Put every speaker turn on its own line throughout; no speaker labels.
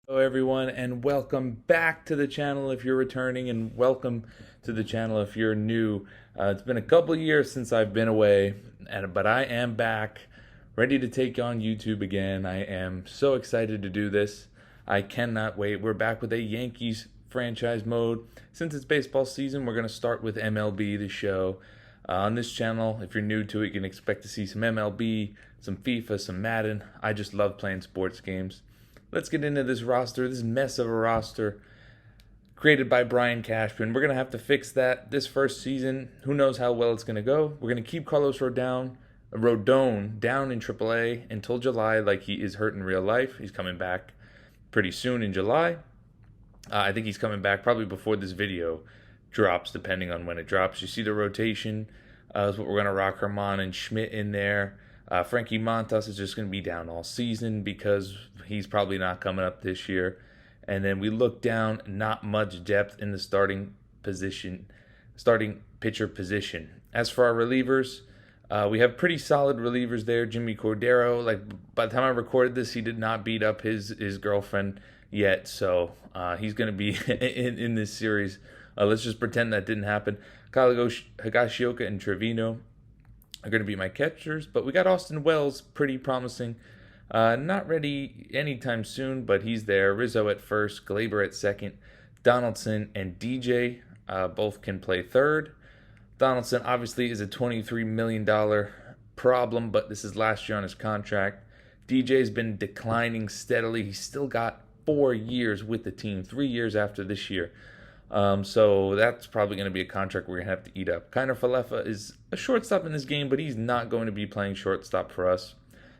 Hello, everyone, and welcome back to the channel if you're returning, and welcome to the channel if you're new. It's been a couple years since I've been away, but I am back, ready to take on YouTube again. I am so excited to do this. I cannot wait. We're back with a Yankees franchise mode. Since it's baseball season, we're going to start with MLB The Show. On this channel, if you're new to it, you can expect to see some MLB, some FIFA, some Madden. I just love playing sports games. Let's get into this roster, this mess of a roster created by Brian Cashman. We're going to have to fix that this first season. Who knows how well it's going to go. We're going to keep Carlos Rodon down in AAA until July, like he is hurt in real life. He's coming back pretty soon in July. I think he's coming back probably before this video drops, depending on when it drops. You see the rotation is what we're going to rock. Herman and Schmidt in there. Frankie Montas is just going to be down all season because he's probably not coming up this year. And then we look down, not much depth in the starting pitcher position. As for our relievers, we have pretty solid relievers there. Jimmy Cordero, like by the time I recorded this, he did not beat up his girlfriend yet, so he's going to be in this series. Let's just pretend that didn't happen. Kyle Higashioka and Trevino are going to be my catchers, but we got Austin Wells, pretty promising. Not ready anytime soon, but he's there. Rizzo at first, Glaber at second, Donaldson and DJ both can play third. Donaldson obviously is a $23 million problem, but this is last year on his contract. DJ's been declining steadily. He's still got 4 years with the team, 3 years after this year. So that's probably going to be a contract we're going to have to eat up. Kiner Falefa is a shortstop in this game, but he's not going to be playing shortstop for us.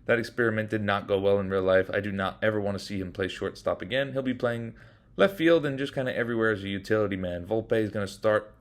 That experiment did not go well in real life. I do not ever want to see him play shortstop again. He'll be playing left field and just kind of everywhere as a utility man. Volpe is going to start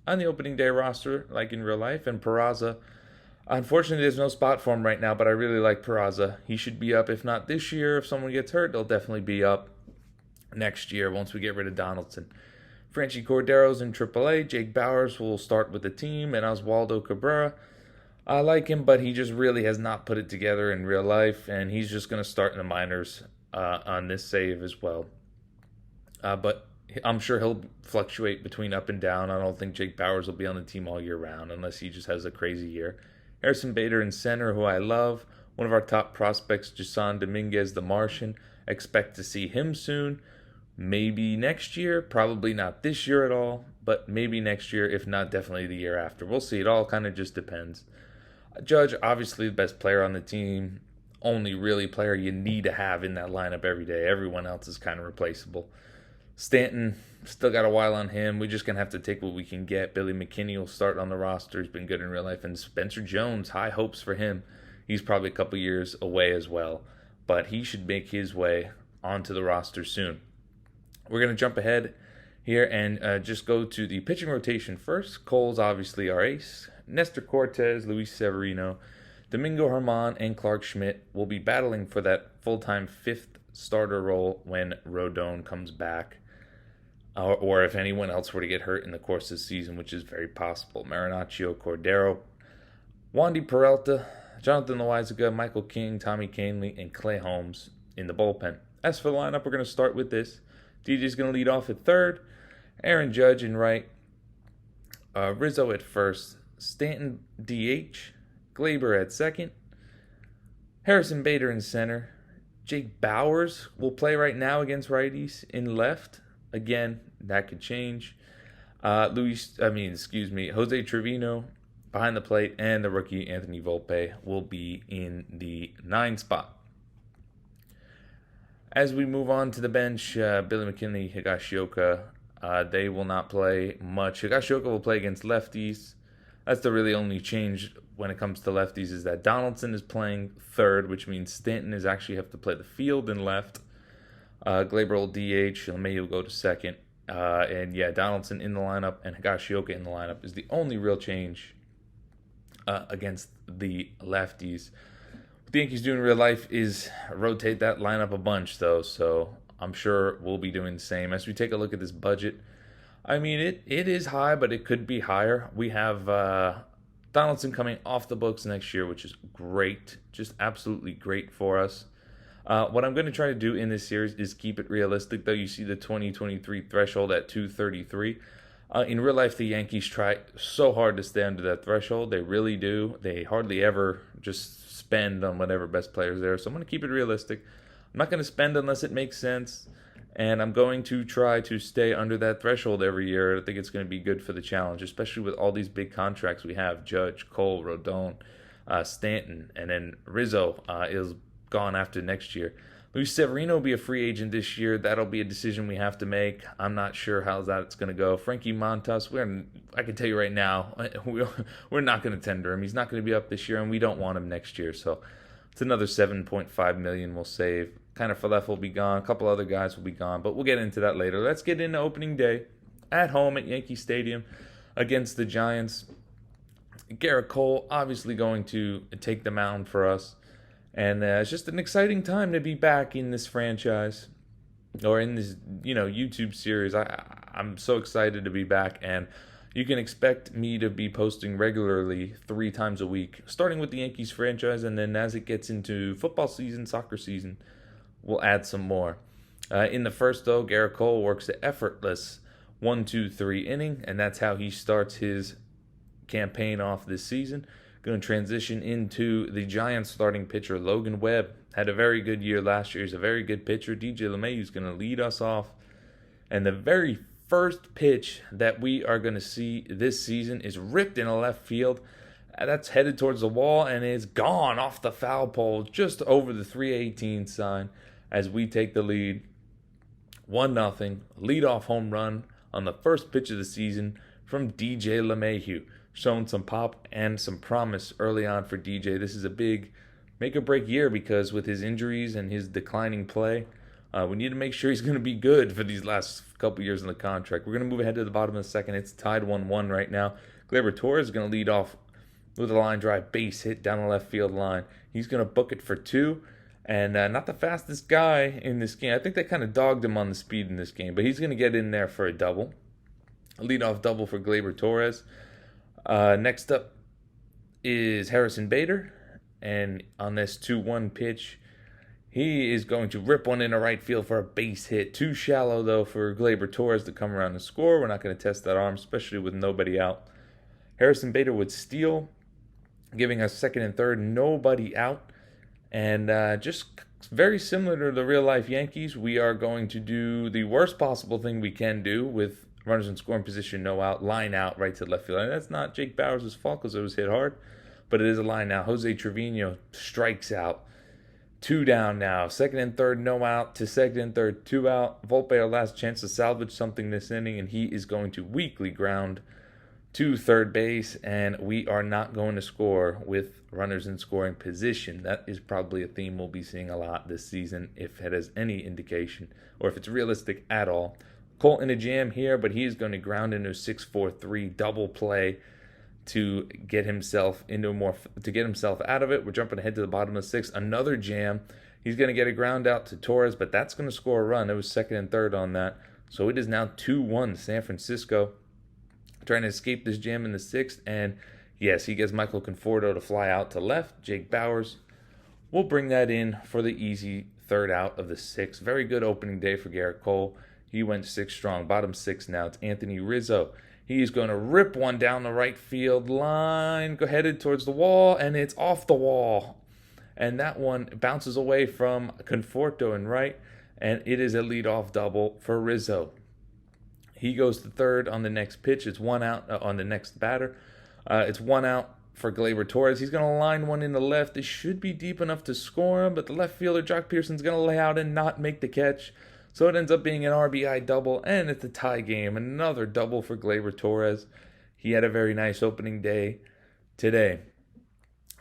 on the opening day roster, like in real life, and Peraza. Unfortunately, there's no spot for him right now, but I really like Peraza. He should be up, if not this year. If someone gets hurt, they'll definitely be up next year once we get rid of Donaldson. Franchi Cordero's in AAA. Jake Bowers will start with the team, and Oswaldo Cabrera. I like him, but he just really has not put it together in real life, and he's just going to start in the minors on this save as well. But I'm sure he'll fluctuate between up and down. I don't think Jake Bowers will be on the team all year round unless he just has a crazy year. Harrison Bader in center, who I love. One of our top prospects, Jason Dominguez, the Martian. Expect to see him soon. Maybe next year, probably not this year at all, but maybe next year, if not definitely the year after. We'll see. It all kind of just depends. Judge, obviously the best player on the team, only really player you need to have in that lineup every day. Everyone else is kind of replaceable. Stanton, still got a while on him. We're just going to have to take what we can get. Billy McKinney will start on the roster. He's been good in real life. And Spencer Jones, high hopes for him. He's probably a couple years away as well, but he should make his way onto the roster soon. We're going to jump ahead here and just go to the pitching rotation first. Cole's obviously our ace. Nestor Cortez, Luis Severino, Domingo Germán, and Clark Schmidt will be battling for that full-time fifth starter role when Rodon comes back. Or if anyone else were to get hurt in the course of the season, which is very possible. Marinaccio, Cordero, Wandy Peralta, Jonathan Loaizaga, Michael King, Tommy Canley, and Clay Holmes in the bullpen. As for the lineup, we're going to start with this. DJ's going to lead off at third. Aaron Judge in right. Rizzo at first. Stanton DH. Glaber at second. Harrison Bader in center. Jake Bowers will play right now against righties in left. Again, that could change. Jose Trevino behind the plate, and the rookie Anthony Volpe will be in the 9 spot. As we move on to the bench, Billy McKinley, Higashioka, they will not play much. Higashioka will play against lefties. That's the really only change when it comes to lefties, is that Donaldson is playing third, which means Stanton is actually have to play the field in left. Glaber will DH, LeMay will go to second. Donaldson in the lineup and Higashioka in the lineup is the only real change against the lefties. What the Yankees do in real life is rotate that lineup a bunch, though, so I'm sure we'll be doing the same. As we take a look at this budget, I mean, it is high, but it could be higher. We have Donaldson coming off the books next year, which is great, just absolutely great for us. What I'm going to try to do in this series is keep it realistic, though. You see the 2023 threshold at 233. In real life, the Yankees try so hard to stay under that threshold. They really do. They hardly ever just spend on whatever best players there. So I'm going to keep it realistic. I'm not going to spend unless it makes sense. And I'm going to try to stay under that threshold every year. I think it's going to be good for the challenge, especially with all these big contracts we have. Judge, Cole, Rodon, Stanton, and then Rizzo is gone after next year. Luis Severino will be a free agent this year. That'll be a decision we have to make. I'm not sure how that's going to go. Frankie Montas, I can tell you right now, we're not going to tender him. He's not going to be up this year, and we don't want him next year. So it's another $7.5 million we'll save. Kind of Falef will be gone. A couple other guys will be gone, but we'll get into that later. Let's get into opening day at home at Yankee Stadium against the Giants. Garrett Cole obviously going to take the mound for us. And it's just an exciting time to be back in this franchise or in this, YouTube series. I'm so excited to be back, and you can expect me to be posting regularly 3 times a week, starting with the Yankees franchise, and then as it gets into football season, soccer season, we'll add some more. In the first, though, Garrett Cole works the effortless 1-2-3 inning, and that's how he starts his campaign off this season. Going to transition into the Giants starting pitcher, Logan Webb. Had a very good year last year. He's a very good pitcher. DJ LeMahieu is going to lead us off. And the very first pitch that we are going to see this season is ripped in a left field. That's headed towards the wall and is gone off the foul pole just over the 318 sign as we take the lead. 1-0. Leadoff home run on the first pitch of the season from DJ LeMahieu. Shown some pop and some promise early on for DJ. This is a big make-or-break year because with his injuries and his declining play, we need to make sure he's going to be good for these last couple years in the contract. We're going to move ahead to the bottom of the second. It's tied 1-1 right now. Gleyber Torres is going to lead off with a line drive base hit down the left field line. He's going to book it for 2. And not the fastest guy in this game. I think they kind of dogged him on the speed in this game, but he's going to get in there for a double. A leadoff double for Gleyber Torres. Next up is Harrison Bader, and on this 2-1 pitch, he is going to rip one into right field for a base hit. Too shallow, though, for Gleyber Torres to come around and score. We're not going to test that arm, especially with nobody out. Harrison Bader would steal, giving us second and third, nobody out. And just very similar to the real-life Yankees, we are going to do the worst possible thing we can do with runners in scoring position, no out, line out right to left field. And that's not Jake Bauers' fault because it was hit hard, but it is a line out. Jose Trevino strikes out. 2 down now. Second and third, no out. To second and third, 2 out. Volpe, our last chance to salvage something this inning, and he is going to weakly ground to third base, and we are not going to score with runners in scoring position. That is probably a theme we'll be seeing a lot this season, if it has any indication, or if it's realistic at all. Colt in a jam here, but he is going to ground into a 6-4-3 double play to get himself out of it. We're jumping ahead to the bottom of the 6th. Another jam. He's going to get a ground out to Torres, but that's going to score a run. It was second and third on that. So it is now 2-1 San Francisco. Trying to escape this jam in the 6th. And yes, he gets Michael Conforto to fly out to left. Jake Bauers will bring that in for the easy third out of the 6th. Very good opening day for Garrett Cole. He went 6 strong. Bottom 6 now. It's Anthony Rizzo. He's going to rip one down the right field line. Headed towards the wall, and it's off the wall. And that one bounces away from Conforto and right, and it is a leadoff double for Rizzo. He goes to third on the next pitch. It's 1 out on the next batter. It's 1 out for Gleyber Torres. He's going to line one in the left. It should be deep enough to score him, but the left fielder, Jock Pearson's going to lay out and not make the catch. So it ends up being an RBI double, and it's a tie game. Another double for Gleyber Torres. He had a very nice opening day today.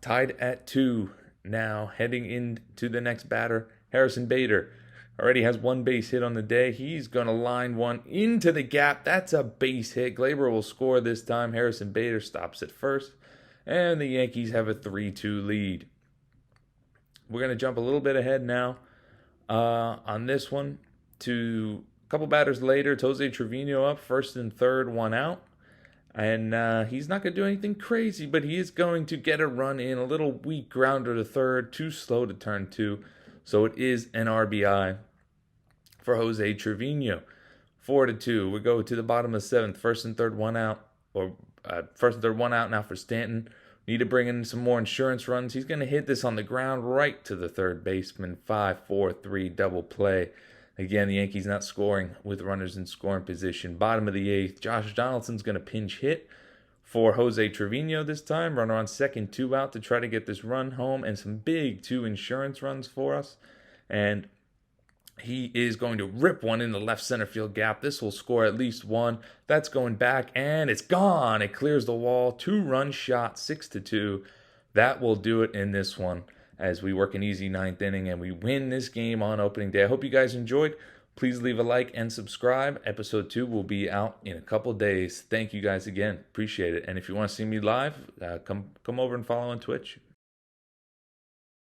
Tied at 2 now, heading into the next batter, Harrison Bader. Already has 1 base hit on the day. He's going to line one into the gap. That's a base hit. Gleyber will score this time. Harrison Bader stops at first, and the Yankees have a 3-2 lead. We're going to jump a little bit ahead now on this one. To a couple batters later, it's Jose Trevino up, first and third, 1 out. And he's not going to do anything crazy, but he is going to get a run in. A little weak grounder to third, too slow to turn 2. So it is an RBI for Jose Trevino. 4-2. We go to the bottom of the seventh. First and third, one out. First and third, one out now for Stanton. Need to bring in some more insurance runs. He's going to hit this on the ground right to the third baseman. 5-4-3 double play. Again, the Yankees not scoring with runners in scoring position. Bottom of the eighth, Josh Donaldson's going to pinch hit for Jose Trevino this time. Runner on second, 2 out to try to get this run home and some big 2 insurance runs for us. And he is going to rip one in the left center field gap. This will score at least 1. That's going back, and it's gone. It clears the wall. 2-run shot, 6-2. That will do it in this one as we work an easy 9th inning and we win this game on opening day. I hope you guys enjoyed. Please leave a like and subscribe. Episode 2 will be out in a couple days. Thank you guys again. Appreciate it. And if you want to see me live, come over and follow on Twitch.